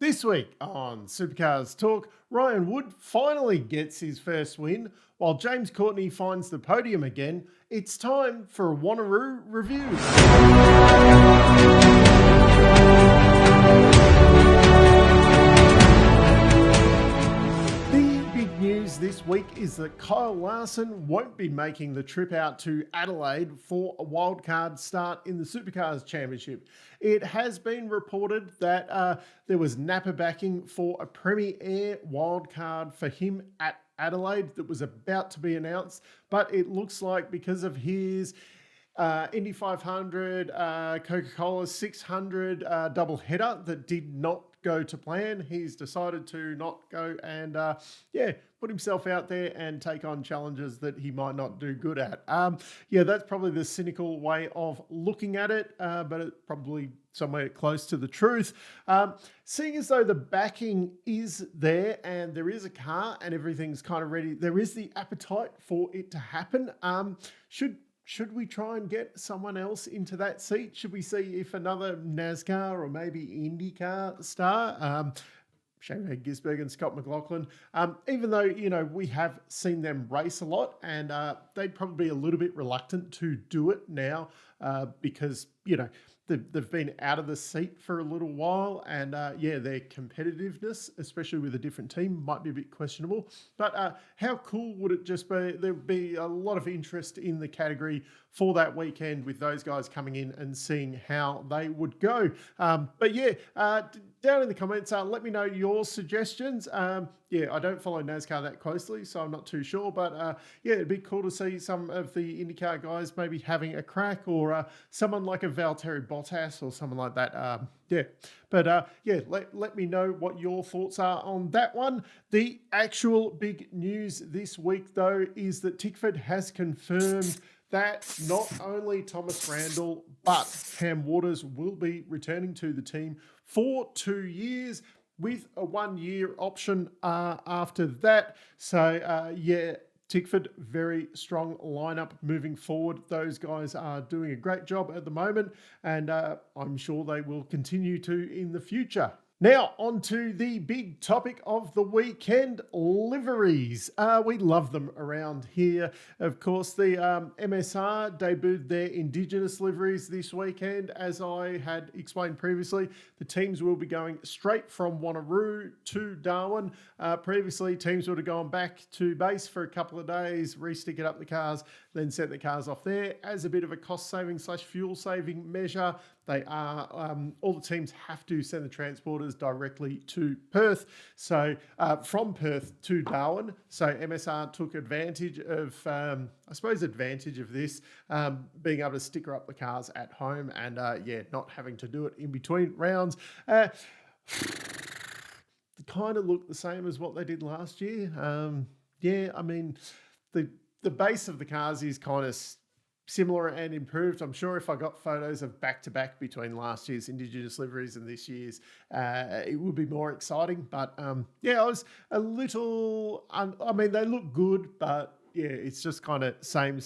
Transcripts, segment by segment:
This week on Supercars Talk, Ryan Wood finally gets his first win, while James Courtney finds the podium again. It's time for a Wanneroo review. News this week is that Kyle Larson won't be making the trip out to Adelaide for a wildcard start in the Supercars Championship. It has been reported that there was Napa backing for a Premier Air wildcard for him at Adelaide that was about to be announced, but it looks like because of his Indy 500, Coca-Cola 600 double header that did not go to plan, he's decided to not go and put himself out there and take on challenges that he might not do good at. That's probably the cynical way of looking at it, but it's probably somewhere close to the truth. Seeing as though the backing is there and there is a car and everything's kind of ready, there is the appetite for it to happen. Should we try and get someone else into that seat? Should we see if another NASCAR or maybe IndyCar star, Shane Gisberg and Scott McLaughlin, even though, we have seen them race a lot and they'd probably be a little bit reluctant to do it now because, they've been out of the seat for a little while and their competitiveness, especially with a different team, might be a bit questionable. But how cool would it just be? There'd be a lot of interest in the category for that weekend with those guys coming in and seeing how they would go. Down in the comments, let me know your suggestions. I don't follow NASCAR that closely, so I'm not too sure. But it'd be cool to see some of the IndyCar guys maybe having a crack, or someone like a Valtteri Bottas or someone like that. Let me know what your thoughts are on that one. The actual big news this week, though, is that Tickford has confirmed that not only Thomas Randall, but Cam Waters will be returning to the team for 2 years with a 1-year option after that. So, Tickford, very strong lineup moving forward. Those guys are doing a great job at the moment, and I'm sure they will continue to in the future. Now, on to the big topic of the weekend, liveries. We love them around here. Of course, the MSR debuted their Indigenous liveries this weekend. As I had explained previously, the teams will be going straight from Wanneroo to Darwin. Previously, teams would have gone back to base for a couple of days, re-stick up the cars, then set the cars off there. As a bit of a cost-saving / fuel-saving measure, they are all the teams have to send the transporters directly to Perth. So from Perth to Darwin. So MSR took advantage of, this, being able to sticker up the cars at home and not having to do it in between rounds. They kind of look the same as what they did last year. The base of the cars is kind of similar and improved. I'm sure if I got photos of back-to-back between last year's Indigenous liveries and this year's, it would be more exciting. But I was a little, they look good, but it's just kind of same.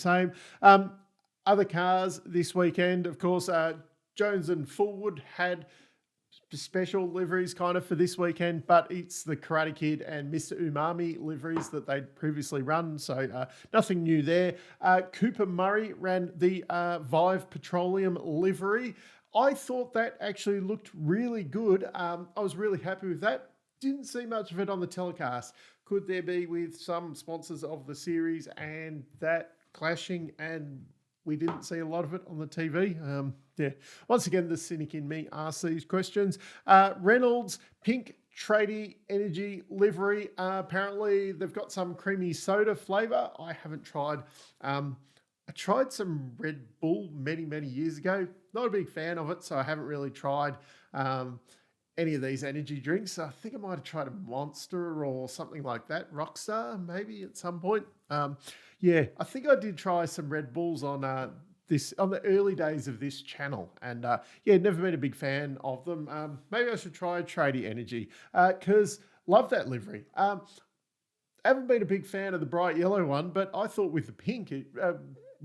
Other cars this weekend, of course, Jones and Fullwood had special liveries kind of for this weekend, but it's the Karate Kid and Mr. Umami liveries that they'd previously run, so nothing new there. Cooper Murray ran the Vive Petroleum livery. I thought that actually looked really good. I was really happy with that. Didn't see much of it on the telecast. Could there be with some sponsors of the series and that clashing, and we didn't see a lot of it on the TV? Once again, the cynic in me asks these questions. Reynolds Pink Tradie Energy livery. Apparently, they've got some creamy soda flavour. I haven't tried. I tried some Red Bull many, many years ago. Not a big fan of it, so I haven't really tried any of these energy drinks. I think I might have tried a Monster or something like that. Rockstar, maybe at some point. I think I did try some Red Bulls on the early days of this channel, and never been a big fan of them. Maybe I should try Tradie Energy because love that livery. Haven't been a big fan of the bright yellow one, but I thought with the pink it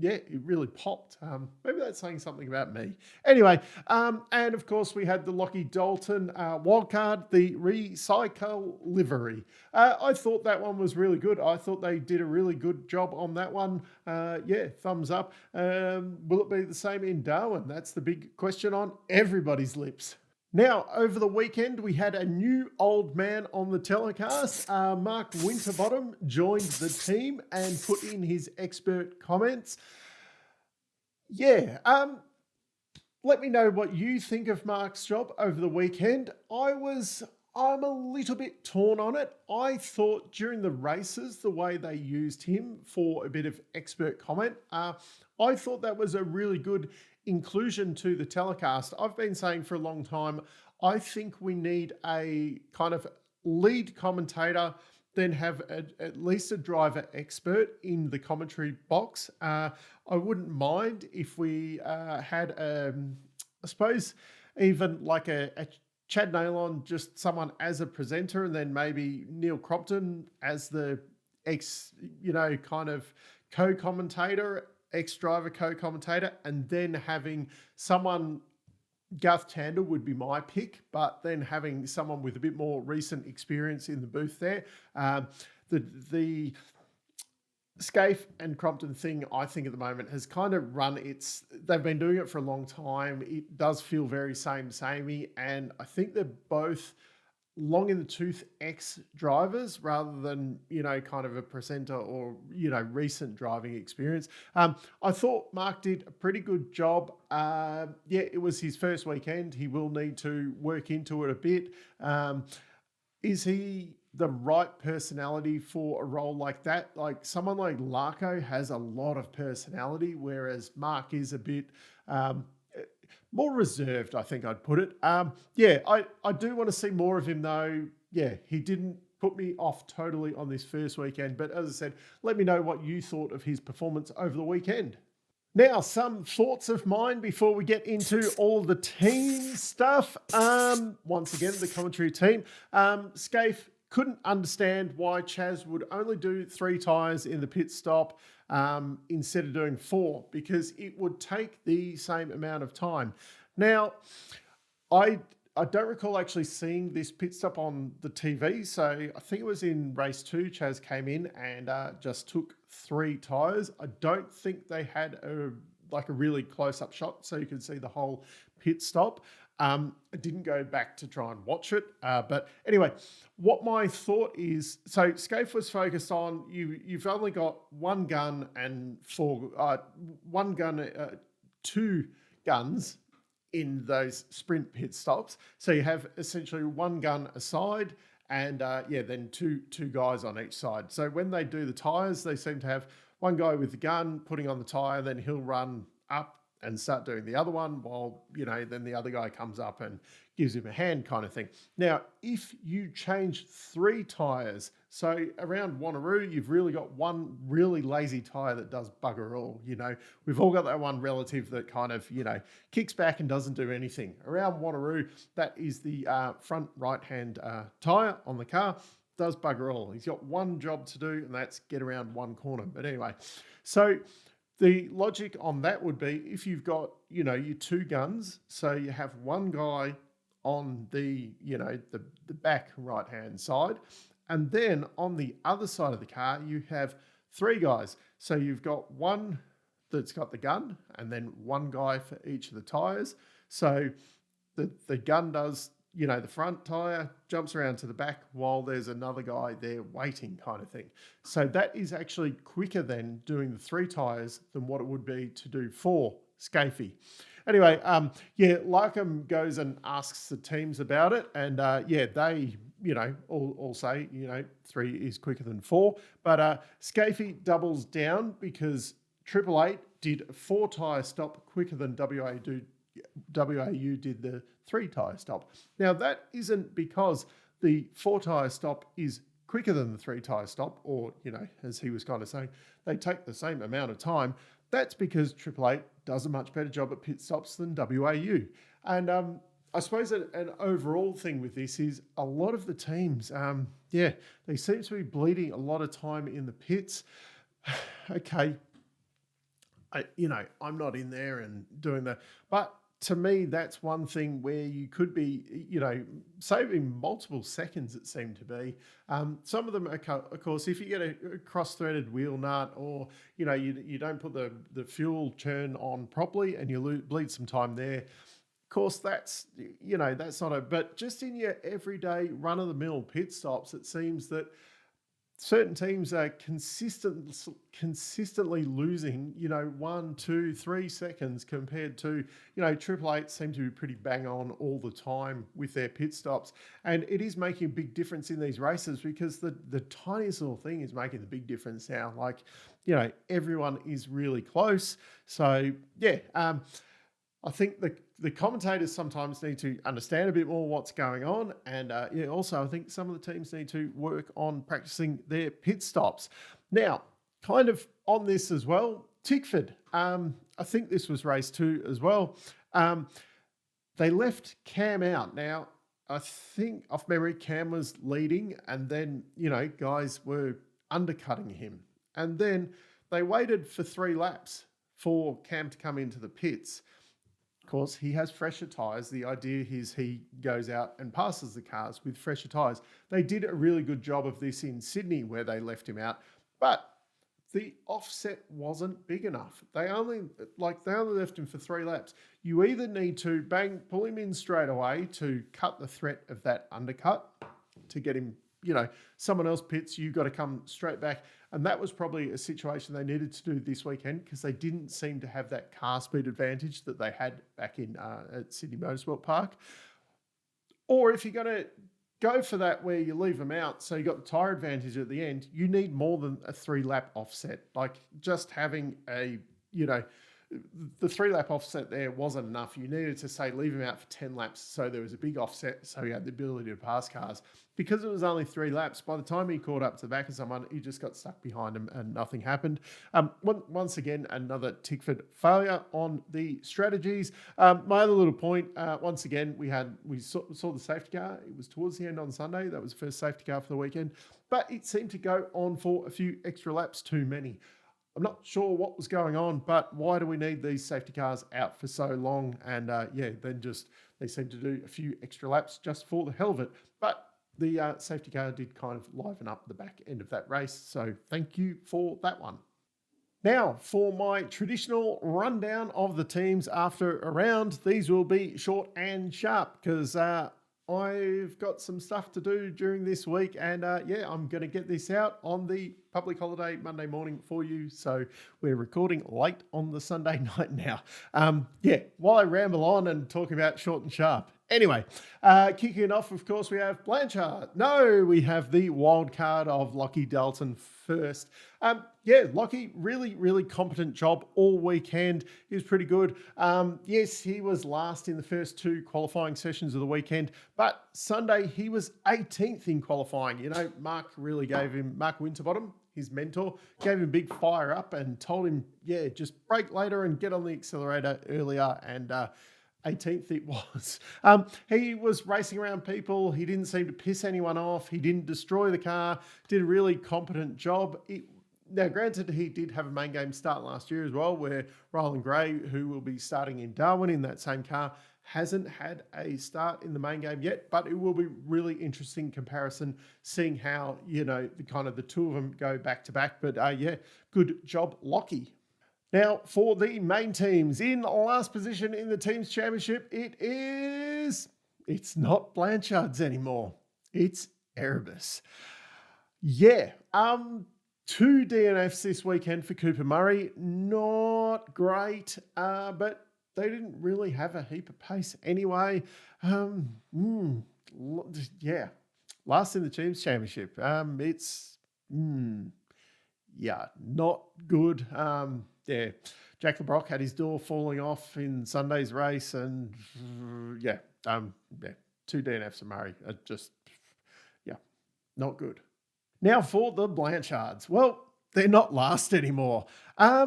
yeah, it really popped. Maybe that's saying something about me. Anyway, and of course we had the Lockie Dalton Wildcard, the recycle livery. I thought that one was really good. I thought they did a really good job on that one. Yeah, thumbs up. Will it be the same in Darwin? That's the big question on everybody's lips. Now, over the weekend, we had a new old man on the telecast. Mark Winterbottom joined the team and put in his expert comments. Yeah, let me know what you think of Mark's job over the weekend. I'm a little bit torn on it. I thought during the races, the way they used him for a bit of expert comment, I thought that was a really good inclusion to the telecast. I've been saying for a long time, I think we need a kind of lead commentator, then have at least a driver expert in the commentary box. I wouldn't mind if we had, I suppose, even like a Chad Nailon, just someone as a presenter, and then maybe Neil Crompton as the kind of co-commentator, ex-driver co-commentator, and then having someone, Garth Tander would be my pick, but then having someone with a bit more recent experience in the booth there. The Scaife and Crompton thing, I think at the moment has kind of they've been doing it for a long time. It does feel very samey, and I think they're both long in the tooth ex-drivers rather than, kind of a presenter or, recent driving experience. I thought Mark did a pretty good job. Yeah, it was his first weekend. He will need to work into it a bit. Is he the right personality for a role like that? Like someone like Larko has a lot of personality, whereas Mark is a bit more reserved, I think I'd put it. Yeah, I do want to see more of him though. Yeah, he didn't put me off totally on this first weekend, but as I said, let me know what you thought of his performance over the weekend. Now, some thoughts of mine before we get into all the team stuff. Once again, the commentary team. Scaife couldn't understand why Chaz would only do 3 tyres in the pit stop instead of doing 4, because it would take the same amount of time. Now, I don't recall actually seeing this pit stop on the TV, so I think it was in race 2, Chaz came in and just took 3 tyres. I don't think they had a really close-up shot so you could see the whole pit stop. I didn't go back to try and watch it. But anyway, what my thought is, so Scaife was focused on, you've only got 1 gun and 2 guns in those sprint pit stops. So you have essentially 1 gun aside and then two guys on each side. So when they do the tyres, they seem to have 1 guy with the gun putting on the tyre, then he'll run up and start doing the other one while, then the other guy comes up and gives him a hand kind of thing. Now, if you change 3 tyres, so around Wanneroo, you've really got 1 really lazy tyre that does bugger all, We've all got that one relative that kind of, kicks back and doesn't do anything. Around Wanneroo, that is the front right-hand tyre on the car, does bugger all. He's got 1 job to do, and that's get around 1 corner. But anyway, so the logic on that would be if you've got, your 2 guns, so you have 1 guy on the, the back right-hand side, and then on the other side of the car, you have 3 guys. So you've got 1 that's got the gun, and then 1 guy for each of the tyres. So the gun does, the front tyre, jumps around to the back while there's another guy there waiting kind of thing. So that is actually quicker than doing the 3 tyres than what it would be to do 4 Scaife. Anyway, Larkham goes and asks the teams about it, and they, all say, 3 is quicker than 4. But Scaife doubles down because Triple Eight did a 4 tyre stop quicker than WAU did the 3 tyre stop. Now, that isn't because the 4 tyre stop is quicker than the 3 tyre stop, or, as he was kind of saying, they take the same amount of time. That's because Triple Eight does a much better job at pit stops than WAU. And I suppose an overall thing with this is a lot of the teams, they seem to be bleeding a lot of time in the pits. Okay, I'm not in there and doing that. But to me, that's one thing where you could be, saving multiple seconds, it seemed to be. Some of them, of course, if you get a cross-threaded wheel nut or, you don't put the fuel churn on properly and you bleed some time there, of course, that's not but just in your everyday run-of-the-mill pit stops, it seems that certain teams are consistently losing, 1, 2, 3 seconds compared to, Triple Eight seem to be pretty bang on all the time with their pit stops. And it is making a big difference in these races because the tiniest little thing is making the big difference now. Like, everyone is really close. So, yeah, I think the commentators sometimes need to understand a bit more what's going on. And also I think some of the teams need to work on practicing their pit stops. Now, kind of on this as well, Tickford, I think this was race 2 as well. They left Cam out. Now, I think off memory, Cam was leading and then, guys were undercutting him. And then they waited for 3 laps for Cam to come into the pits. Of course, he has fresher tyres. The idea is he goes out and passes the cars with fresher tyres. They did a really good job of this in Sydney where they left him out, but the offset wasn't big enough. They only left him for 3 laps. You either need to pull him in straight away to cut the threat of that undercut to get him, someone else pits, you've got to come straight back. And that was probably a situation they needed to do this weekend because they didn't seem to have that car speed advantage that they had back in at Sydney Motorsport Park. Or if you're going to go for that where you leave them out, so you got the tyre advantage at the end, you need more than a 3-lap offset. Like just having the 3-lap offset there wasn't enough. You needed to say leave him out for 10 laps so there was a big offset so he had the ability to pass cars. Because it was only 3 laps, by the time he caught up to the back of someone, he just got stuck behind him and nothing happened. Once again, another Tickford failure on the strategies. My other little point, once again, we saw the safety car. It was towards the end on Sunday. That was the first safety car for the weekend. But it seemed to go on for a few extra laps too many. I'm not sure what was going on, but why do we need these safety cars out for so long? And then they seem to do a few extra laps just for the hell of it. But the safety car did kind of liven up the back end of that race. So thank you for that one. Now, for my traditional rundown of the teams after a round, these will be short and sharp because I've got some stuff to do during this week and I'm going to get this out on the public holiday Monday morning for you. So we're recording late on the Sunday night now. While I ramble on and talk about short and sharp. Anyway, kicking it off, of course, we have Blanchard. No, we have the Wildcard of Lockie Dalton first. Lockie, really, really competent job all weekend. He was pretty good. Yes, he was last in the first 2 qualifying sessions of the weekend, but Sunday he was 18th in qualifying. Mark Winterbottom, his mentor, gave him a big fire up and told him, just brake later and get on the accelerator earlier. And 18th it was. He was racing around people. He didn't seem to piss anyone off. He didn't destroy the car. Did a really competent job. Now, granted, he did have a main game start last year as well, where Ryland Gray, who will be starting in Darwin in that same car, hasn't had a start in the main game yet, but it will be really interesting comparison, seeing how, the 2 of them go back to back. But good job, Lockie. Now, for the main teams, in last position in the teams championship, it's not Blanchards anymore. It's Erebus. 2 DNFs this weekend for Cooper Murray. Not great, but they didn't really have a heap of pace anyway. Last in the teams championship. It's not good. Jack LeBrock had his door falling off in Sunday's race, and 2 DNFs for Murray. Not good. Now for the Blanchards. Well, they're not last anymore. I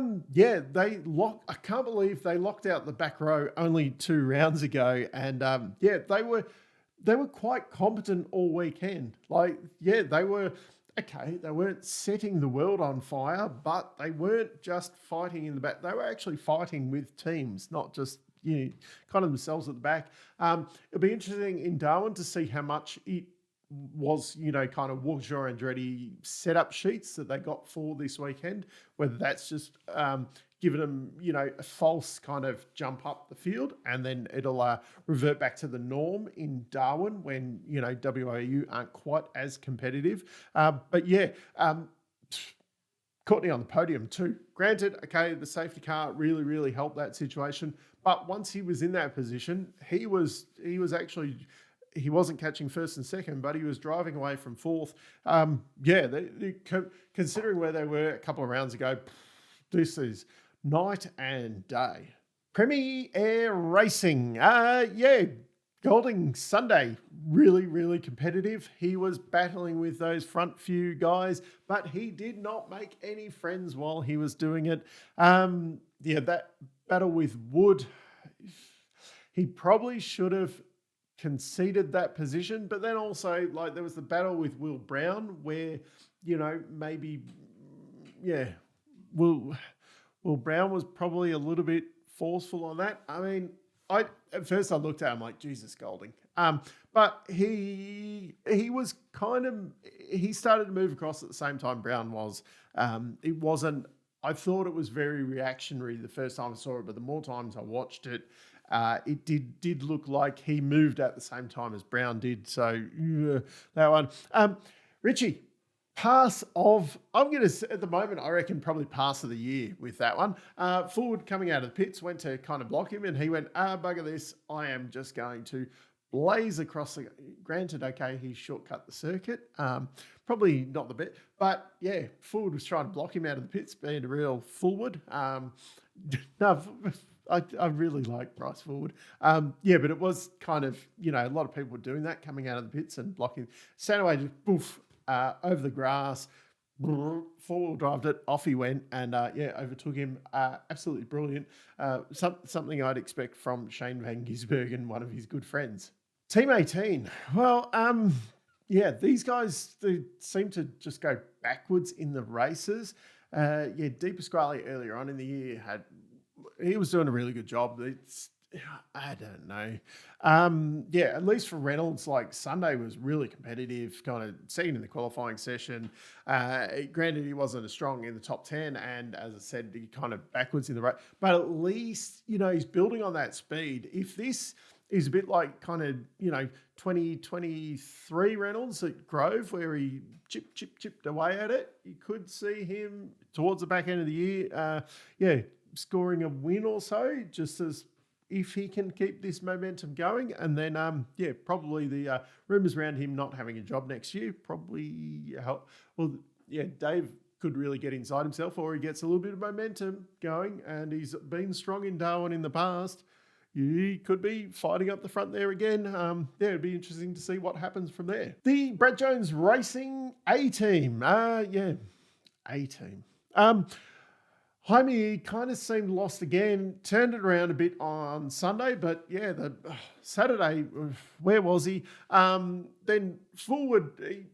can't believe they locked out the back row only 2 rounds ago, and they were quite competent all weekend. They were okay, they weren't setting the world on fire, but they weren't just fighting in the back. They were actually fighting with teams, not just, kind of themselves at the back. It'll be interesting in Darwin to see how much it was, kind of Walkinshaw and Andretti setup sheets that they got for this weekend, whether that's just giving them, a false kind of jump up the field, and then it'll revert back to the norm in Darwin when, WAU aren't quite as competitive. But yeah, Courtney on the podium too. Granted, okay, the safety car really, really helped that situation. But once he was in that position, he wasn't catching first and second, but he was driving away from fourth. Considering where they were a couple of rounds ago, this is night and day. Premier Air Racing. Golding Sunday, really, really competitive. He was battling with those front few guys, but he did not make any friends while he was doing it. That battle with Wood, he probably should have conceded that position, but then also there was the battle with Will Brown where, Will Brown was probably a little bit forceful on that. I mean, at first I looked at him like, Jesus, Golding. But he was he started to move across at the same time Brown was. I thought it was very reactionary the first time I saw it, but the more times I watched it, it did look like he moved at the same time as Brown did. So that one. Richie, pass of, I'm going to, at the moment, I reckon probably pass of the year with that one. Forward coming out of the pits, went to kind of block him, and he went, bugger this, I am just going to blaze across the, granted, okay, he shortcut the circuit. Probably not the bit, but yeah, Forward was trying to block him out of the pits, being a real forward. I really like Bryce Forward. But it was kind of, a lot of people were doing that, coming out of the pits and blocking. Stanaway just poof, over the grass, four-wheel drived it, off he went, and overtook him. Absolutely brilliant. Something I'd expect from Shane Van Gisbergen, one of his good friends. Team 18. Well, these guys, they seem to just go backwards in the races. Deep Pasquale earlier on in the year he was doing a really good job. I don't know. At least for Reynolds, Sunday was really competitive, kind of seen in the qualifying session. Granted, he wasn't as strong in the top 10, and as I said, he kind of backwards in the race. But at least, he's building on that speed. If this is a bit like kind of, 2023 Reynolds at Grove, where he chipped away at it, you could see him towards the back end of the year, scoring a win or so, just as if he can keep this momentum going. And then, probably the rumours around him not having a job next year probably help. Well, Dave could really get inside himself, or he gets a little bit of momentum going, and he's been strong in Darwin in the past. He could be fighting up the front there again. It'd be interesting to see what happens from there. The Brad Jones Racing A-Team. A-Team. Jaime kind of seemed lost again, turned it around a bit on Sunday, but the Saturday, where was he? Then Forward, he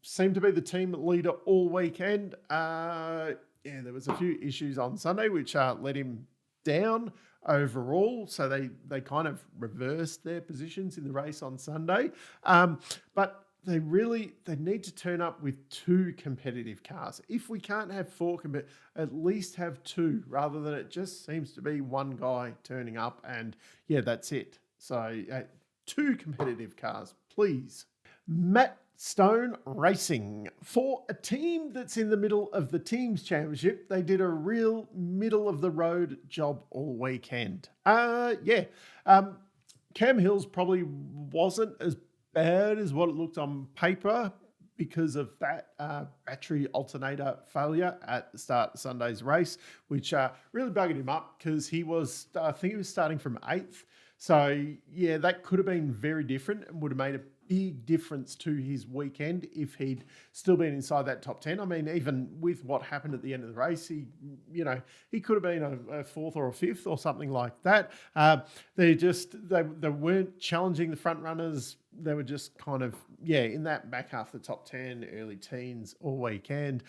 seemed to be the team leader all weekend. There was a few issues on Sunday which let him down overall, so they kind of reversed their positions in the race on Sunday. But they need to turn up with two competitive cars. If we can't have four, at least have two, rather than it just seems to be one guy turning up and that's it. So two competitive cars, please. Matt Stone Racing. For a team that's in the middle of the teams championship, they did a real middle of the road job all weekend. Cam Hills probably wasn't as bad as what it looked on paper because of that battery alternator failure at the start of Sunday's race, which really buggered him up because I think he was starting from 8th. So, that could have been very different and would have made a big difference to his weekend if he'd still been inside that top 10. I mean, even with what happened at the end of the race, he could have been a fourth or a fifth or something like that. They weren't challenging the front runners. They were just kind of, in that back half of the top 10, early teens all weekend.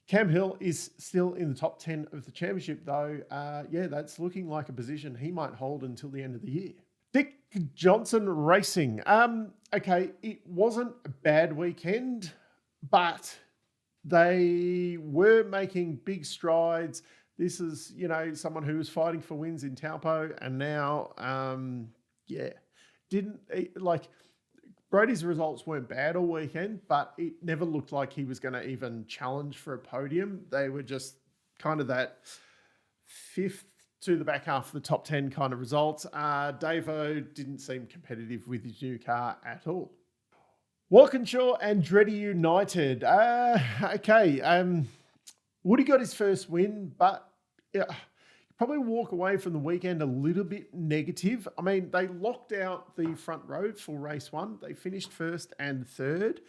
Cam Hill is still in the top 10 of the championship, though. That's looking like a position he might hold until the end of the year. Dick Johnson Racing. Okay, it wasn't a bad weekend, but they were making big strides. This is, someone who was fighting for wins in Taupo, and now, Brody's results weren't bad all weekend, but it never looked like he was going to even challenge for a podium. They were just kind of that fifth to the back half of the top 10 kind of results. Davo didn't seem competitive with his new car at all. Walkinshaw and Dreddy United. Woody got his first win, but probably walk away from the weekend a little bit negative. I mean, they locked out the front row for race one. They finished first and third.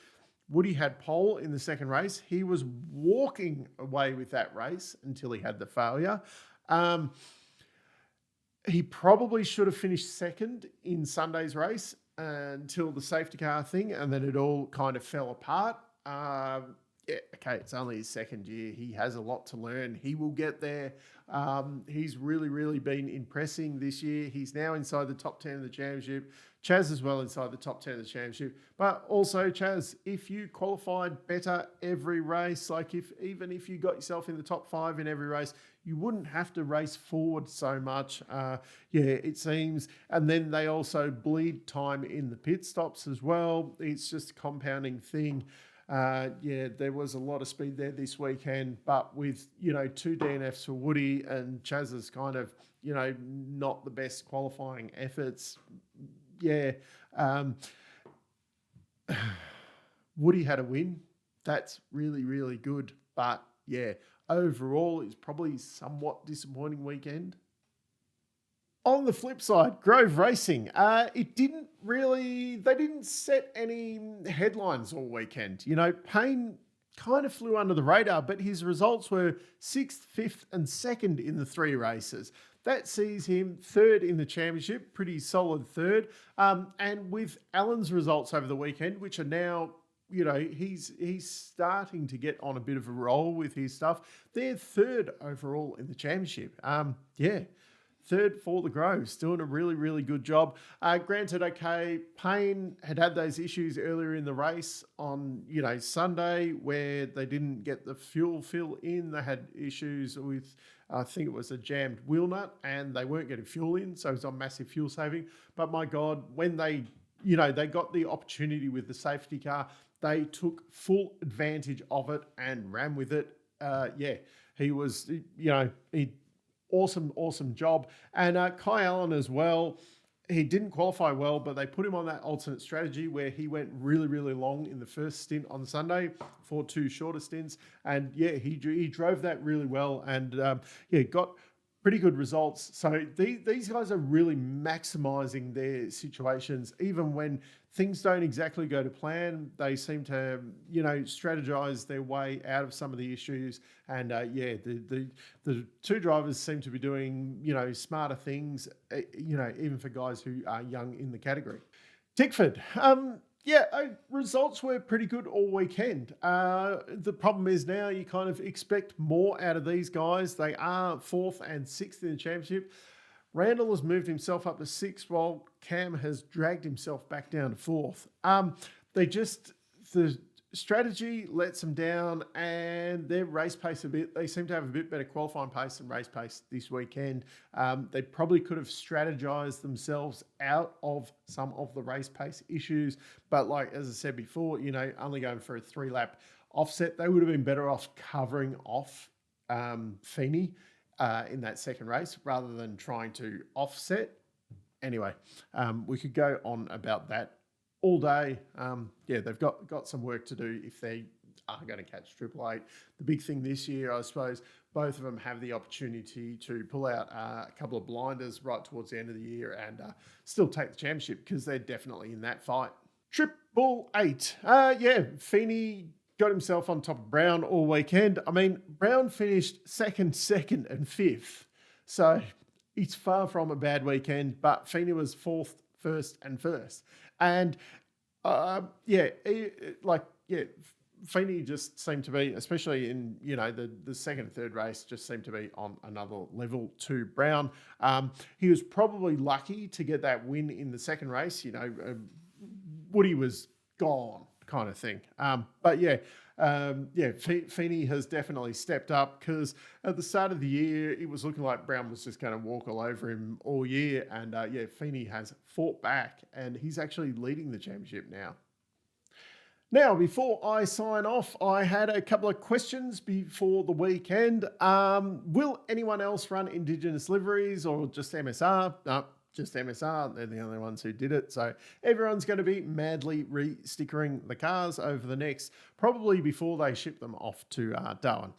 Woody had pole in the second race. He was walking away with that race until he had the failure. He probably should have finished second in Sunday's race until the safety car thing, and then it all kind of fell apart. It's only his second year. He has a lot to learn. He will get there. He's really, really been impressing this year. He's now inside the top 10 of the championship. Chaz as well inside the top 10 of the championship. But also, Chaz, if you qualified better every race, even if you got yourself in the top 5 in every race, you wouldn't have to race forward so much. It seems. And then they also bleed time in the pit stops as well. It's just a compounding thing. There was a lot of speed there this weekend, but with, 2 DNFs for Woody and Chaz's kind of, not the best qualifying efforts. Woody had a win. That's really, really good. But overall, it's probably somewhat disappointing weekend. On the flip side, Grove Racing, they didn't set any headlines all weekend. Payne kind of flew under the radar, but his results were 6th, 5th and 2nd in the 3 races. That sees him 3rd in the championship, pretty solid 3rd. And with Alan's results over the weekend, which are now, he's starting to get on a bit of a roll with his stuff. They're 3rd overall in the championship. 3rd for the Groves, doing a really, really good job. Granted, Payne had those issues earlier in the race on, Sunday where they didn't get the fuel fill in. They had issues with, I think it was a jammed wheel nut, and they weren't getting fuel in, so it was on massive fuel saving. But my God, when they got the opportunity with the safety car, they took full advantage of it and ran with it. He was, Awesome job. And Kai Allen as well, he didn't qualify well, but they put him on that alternate strategy where he went really, really long in the first stint on Sunday for 2 shorter stints. And he drove that really well and got pretty good results. So these guys are really maximizing their situations. Even when things don't exactly go to plan, they seem to, strategize their way out of some of the issues. And the 2 drivers seem to be doing, smarter things, even for guys who are young in the category. Tickford. Results were pretty good all weekend. The problem is now you kind of expect more out of these guys. They are 4th and 6th in the championship. Randall has moved himself up to 6th, while Cam has dragged himself back down to 4th. The strategy lets them down, and their race pace a bit. They seem to have a bit better qualifying pace and race pace this weekend. They probably could have strategized themselves out of some of the race pace issues. But as I said before, only going for a 3-lap offset, they would have been better off covering off Feeney in that second race rather than trying to offset. Anyway, we could go on about that all day. They've got some work to do if they are going to catch Triple Eight. The big thing this year, I suppose, both of them have the opportunity to pull out a couple of blinders right towards the end of the year and still take the championship, because they're definitely in that fight. 888. Yeah, Feeney got himself on top of Brown all weekend. I mean, Brown finished second, and fifth. So it's far from a bad weekend, but Feeney was fourth, first, and first. And Feeney just seemed to be, especially in, the second and third race, just seemed to be on another level to Brown. He was probably lucky to get that win in the second race. Woody was gone kind of thing. Feeney has definitely stepped up, because at the start of the year, it was looking like Brown was just going to walk all over him all year. And Feeney has fought back, and he's actually leading the championship now. Now, before I sign off, I had a couple of questions before the weekend. Will anyone else run Indigenous liveries or just MSR? No, just MSR. They're the only ones who did it. So everyone's going to be madly re-stickering the cars over the next, probably before they ship them off to Darwin.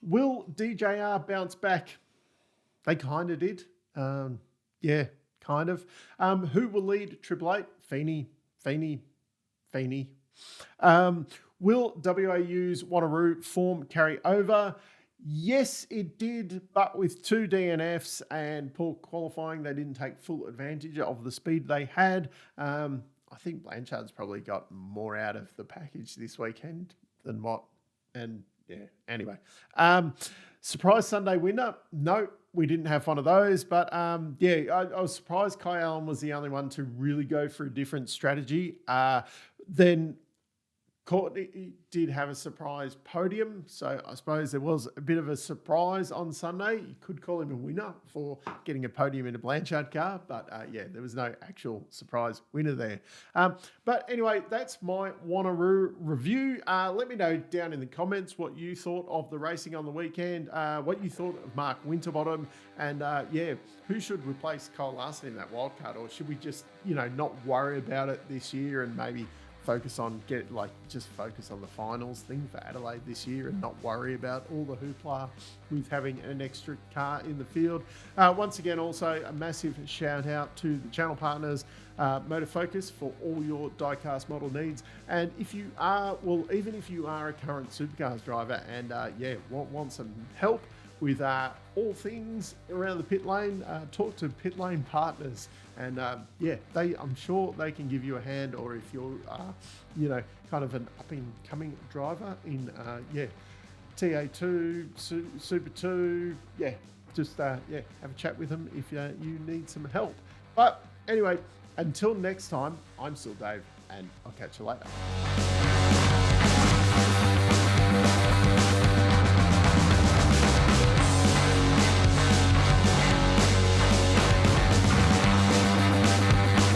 Will DJR bounce back? They kind of did. Yeah, kind of. Who will lead Triple Eight? Feeney. Will WAU's Wanneroo form carry over? Yes, it did, but with 2 DNFs and poor qualifying, they didn't take full advantage of the speed they had. I think Blanchards probably got more out of the package this weekend than what. And yeah, anyway. Surprise Sunday winner? No, we didn't have one of those. But I was surprised Kai Allen was the only one to really go for a different strategy. Then Courtney did have a surprise podium, so I suppose there was a bit of a surprise on Sunday. You could call him a winner for getting a podium in a Blanchard car, but there was no actual surprise winner there. But anyway, that's my Wanneroo review. Let me know down in the comments what you thought of the racing on the weekend, what you thought of Mark Winterbottom, and who should replace Kyle Larson in that wildcard, or should we just, not worry about it this year and maybe focus on the finals thing for Adelaide this year and not worry about all the hoopla with having an extra car in the field. Once again, also a massive shout out to the channel partners, Motorfocus, for all your diecast model needs. And even if you are a current Supercars driver and want some help with all things around the pit lane, talk to Pit Lane Partners, and I'm sure they can give you a hand. Or if you're kind of an up and coming driver in TA2, Super 2, just have a chat with them if you need some help. But anyway, until next time, I'm still Dave, and I'll catch you later.